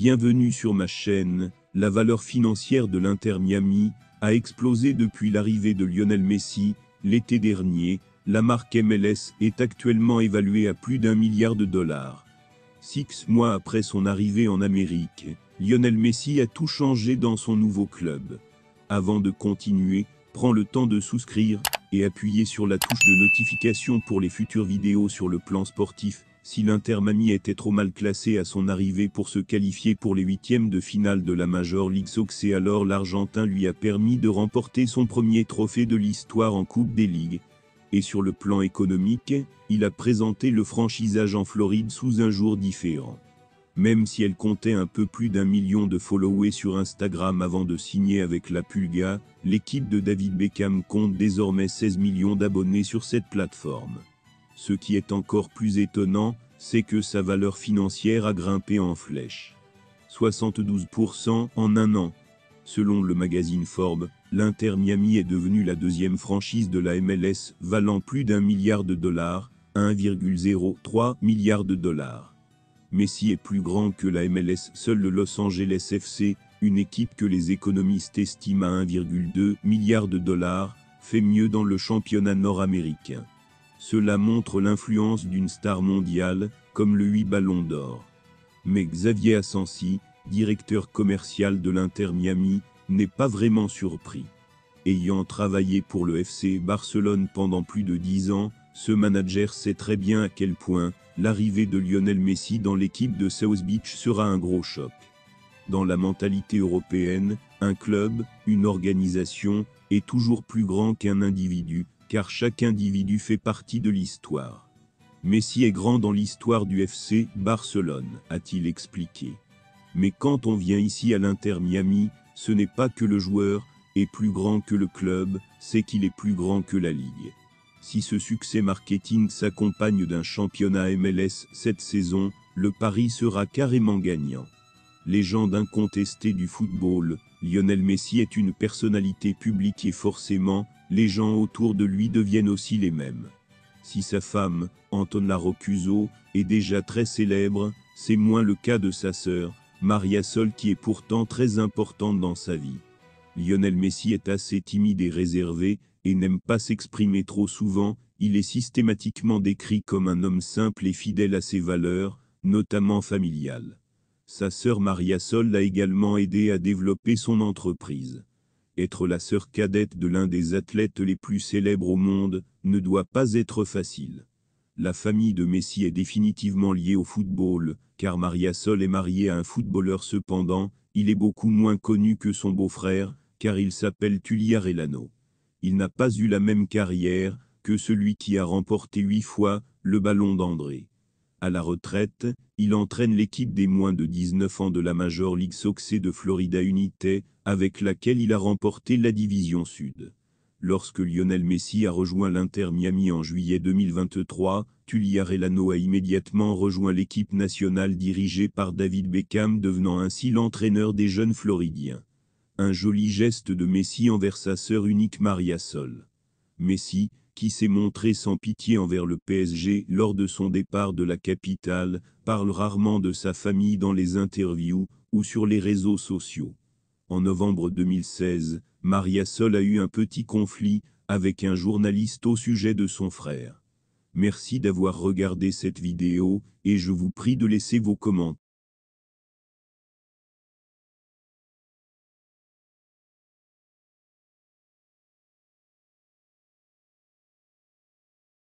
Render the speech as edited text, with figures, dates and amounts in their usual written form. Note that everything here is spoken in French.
Bienvenue sur ma chaîne. La valeur financière de l'Inter Miami a explosé depuis l'arrivée de Lionel Messi l'été dernier. La marque MLS est actuellement évaluée à plus d'1 milliard de dollars. 6 mois après son arrivée en Amérique, Lionel Messi a tout changé dans son nouveau club. Avant de continuer, prends le temps de souscrire et appuyer sur la touche de notification pour les futures vidéos sur le plan sportif. Si l'Inter Miami était trop mal classé à son arrivée pour se qualifier pour les huitièmes de finale de la Major League Soccer, alors l'Argentin lui a permis de remporter son premier trophée de l'histoire en Coupe des Ligues. Et sur le plan économique, il a présenté le franchisage en Floride sous un jour différent. Même si elle comptait un peu plus d'1 million de followers sur Instagram avant de signer avec la Pulga, l'équipe de David Beckham compte désormais 16 millions d'abonnés sur cette plateforme. Ce qui est encore plus étonnant, c'est que sa valeur financière a grimpé en flèche. 72% en un an. Selon le magazine Forbes, l'Inter Miami est devenue la deuxième franchise de la MLS, valant plus d'1 milliard de dollars, 1,03 milliard de dollars. Messi est plus grand que la MLS, seul le Los Angeles FC, une équipe que les économistes estiment à 1,2 milliard de dollars, fait mieux dans le championnat nord-américain. Cela montre l'influence d'une star mondiale, comme le 8 Ballons d'Or. Mais Xavier Asensi, directeur commercial de l'Inter Miami, n'est pas vraiment surpris. Ayant travaillé pour le FC Barcelone pendant plus de 10 ans, ce manager sait très bien à quel point l'arrivée de Lionel Messi dans l'équipe de South Beach sera un gros choc. Dans la mentalité européenne, un club, une organisation, est toujours plus grand qu'un individu, car chaque individu fait partie de l'histoire. Messi est grand dans l'histoire du FC Barcelone, a-t-il expliqué. Mais quand on vient ici à l'Inter Miami, ce n'est pas que le joueur est plus grand que le club, c'est qu'il est plus grand que la ligue. Si ce succès marketing s'accompagne d'un championnat MLS cette saison, le pari sera carrément gagnant. Légende incontestée du football, Lionel Messi est une personnalité publique et forcément, les gens autour de lui deviennent aussi les mêmes. Si sa femme, Antonella Roccuzzo, est déjà très célèbre, c'est moins le cas de sa sœur, Maria Sol, qui est pourtant très importante dans sa vie. Lionel Messi est assez timide et réservé, et n'aime pas s'exprimer trop souvent. Il est systématiquement décrit comme un homme simple et fidèle à ses valeurs, notamment familiales. Sa sœur Maria Sol l'a également aidé à développer son entreprise. Être la sœur cadette de l'un des athlètes les plus célèbres au monde ne doit pas être facile. La famille de Messi est définitivement liée au football, car Maria Sol est mariée à un footballeur. Cependant, il est beaucoup moins connu que son beau-frère, car il s'appelle Tulio Arellano. Il n'a pas eu la même carrière que celui qui a remporté 8 fois le Ballon d'André. À la retraite, il entraîne l'équipe des moins de 19 ans de la Major League Soccer de Florida United, avec laquelle il a remporté la Division Sud. Lorsque Lionel Messi a rejoint l'Inter Miami en juillet 2023, Tulio Arellano a immédiatement rejoint l'équipe nationale dirigée par David Beckham, devenant ainsi l'entraîneur des jeunes Floridiens. Un joli geste de Messi envers sa sœur unique Maria Sol. Messi, qui s'est montré sans pitié envers le PSG lors de son départ de la capitale, parle rarement de sa famille dans les interviews ou sur les réseaux sociaux. En novembre 2016, Maria Sol a eu un petit conflit avec un journaliste au sujet de son frère. Merci d'avoir regardé cette vidéo et je vous prie de laisser vos commentaires.